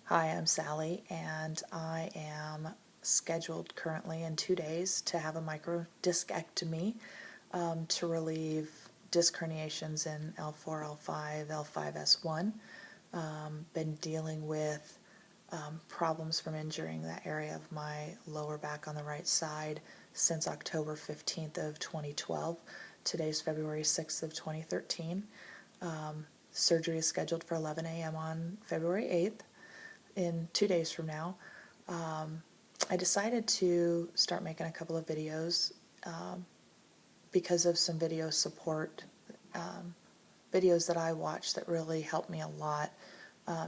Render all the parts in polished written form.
Hi, I'm Sally, and I am scheduled currently in 2 days to have a microdiscectomy to relieve disc herniations in L4, L5, L5S1. Been dealing with problems from injuring that area of my lower back on the right side since October 15th of 2012. Today's February 6th of 2013. Surgery is scheduled for 11 a.m. on February 8th. In 2 days from now. I decided to start making a couple of videos because of some video support videos that I watched that really helped me a lot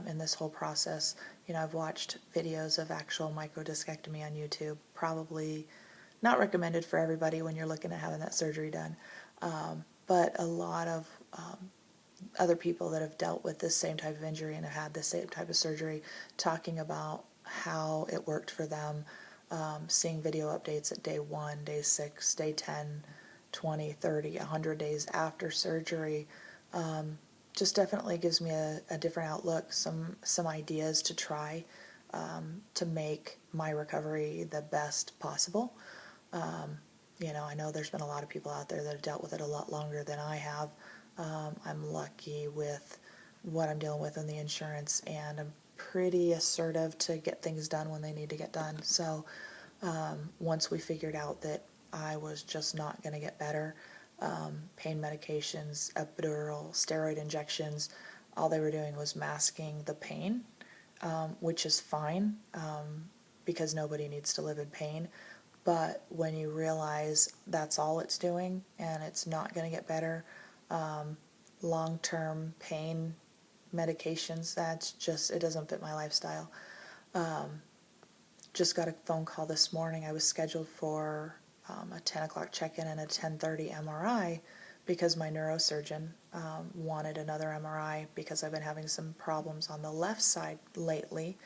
in this whole process. You know, I've watched videos of actual microdiscectomy on YouTube, probably not recommended for everybody when you're looking at having that surgery done, but a lot of other people that have dealt with this same type of injury and have had the same type of surgery talking about how it worked for them, seeing video updates at day 1, day 6, day 10, 20, 30, 100 days after surgery. Just definitely gives me a different outlook, some ideas to try to make my recovery the best possible. You know, I know there's been a lot of people out there that have dealt with it a lot longer than I have. I'm lucky with what I'm dealing with in the insurance, and I'm pretty assertive to get things done when they need to get done. So once we figured out that I was just not going to get better, pain medications, epidural, steroid injections, all they were doing was masking the pain, which is fine because nobody needs to live in pain. But when you realize that's all it's doing and it's not going to get better, long-term pain medications, that's just, it doesn't fit my lifestyle. Just got a phone call this morning. I was scheduled for a 10 o'clock check-in and a 10:30 MRI because my neurosurgeon wanted another MRI because I've been having some problems on the left side lately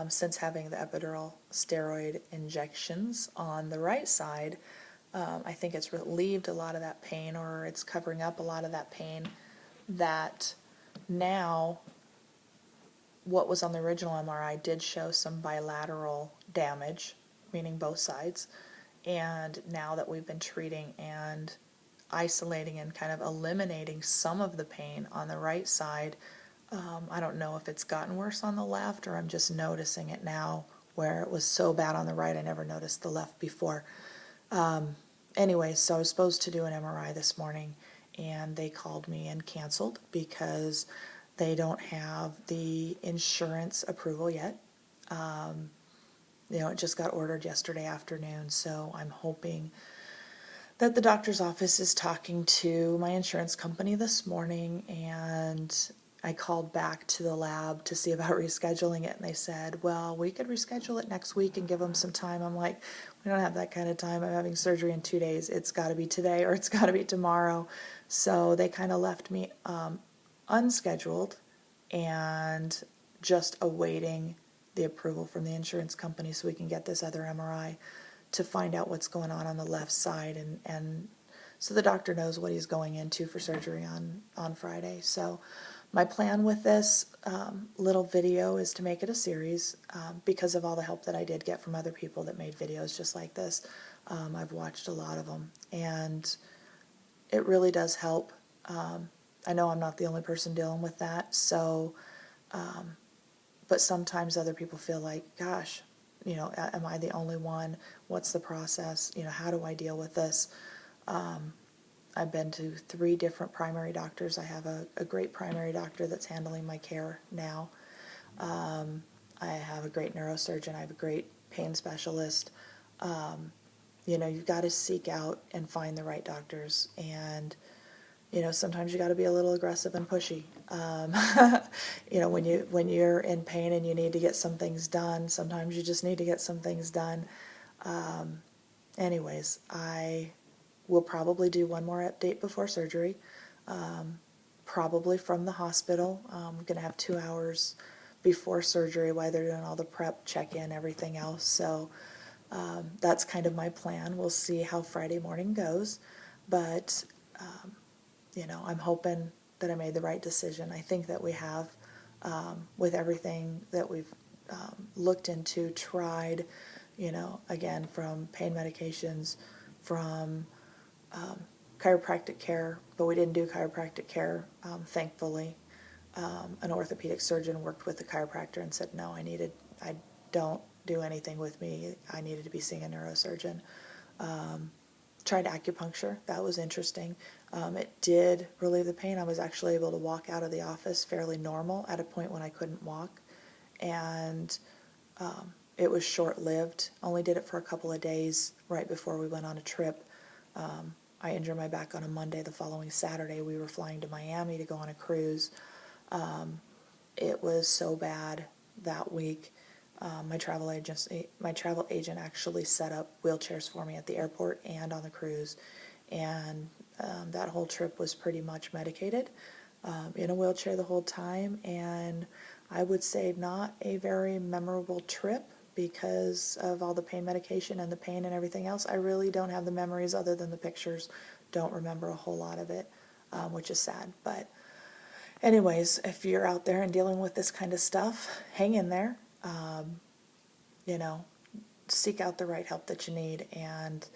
since having the epidural steroid injections on the right side. I think it's relieved a lot of that pain, or it's covering up a lot of that pain, that now what was on the original MRI did show some bilateral damage, meaning both sides. And now that we've been treating and isolating and kind of eliminating some of the pain on the right side, I don't know if it's gotten worse on the left or I'm just noticing it now, where it was so bad on the right I never noticed the left before. Anyway, so I was supposed to do an MRI this morning, and they called me and canceled because they don't have the insurance approval yet. You know, it just got ordered yesterday afternoon, so I'm hoping that the doctor's office is talking to my insurance company this morning, and I called back to the lab to see about rescheduling it, and they said, well, we could reschedule it next week and give them some time. I'm like, we don't have that kind of time. I'm having surgery in 2 days. It's got to be today or it's got to be tomorrow. So they kind of left me unscheduled and just awaiting the approval from the insurance company so we can get this other MRI to find out what's going on the left side, and so the doctor knows what he's going into for surgery on Friday. So my plan with this little video is to make it a series because of all the help that I did get from other people that made videos just like this. I've watched a lot of them, and it really does help. I know I'm not the only person dealing with that, so but sometimes other people feel like, gosh, you know, am I the only one? What's the process? You know, how do I deal with this? I've been to 3 different primary doctors. I have a great primary doctor that's handling my care now. I have a great neurosurgeon. I have a great pain specialist. You know, you've got to seek out and find the right doctors, and you know, sometimes you got to be a little aggressive and pushy. You know, when you're in pain and you need to get some things done, sometimes you just need to get some things done. Anyways, I will probably do one more update before surgery, probably from the hospital. I'm going to have 2 hours before surgery while they're doing all the prep, check-in, everything else. So that's kind of my plan. We'll see how Friday morning goes, but you know, I'm hoping that I made the right decision. I think that we have, with everything that we've looked into, tried, again, from pain medications, from chiropractic care, but we didn't do chiropractic care, thankfully. An orthopedic surgeon worked with the chiropractor and said, no, I don't do anything with me. I needed to be seeing a neurosurgeon. Tried acupuncture. That was interesting. It did relieve the pain. I was actually able to walk out of the office fairly normal at a point when I couldn't walk. And it was short-lived. Only did it for a couple of days right before we went on a trip. I injured my back on a Monday. The following Saturday, we were flying to Miami to go on a cruise. It was so bad that week. My travel agent actually set up wheelchairs for me at the airport and on the cruise, and that whole trip was pretty much medicated, in a wheelchair the whole time, and I would say not a very memorable trip because of all the pain medication and the pain and everything else. I really don't have the memories other than the pictures. Don't remember a whole lot of it, which is sad. But anyways, if you're out there and dealing with this kind of stuff, hang in there. Seek out the right help that you need, and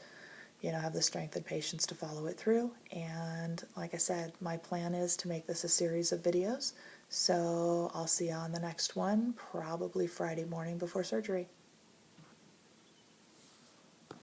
have the strength and patience to follow it through. And like I said, my plan is to make this a series of videos, so I'll see you on the next one, probably Friday morning before surgery.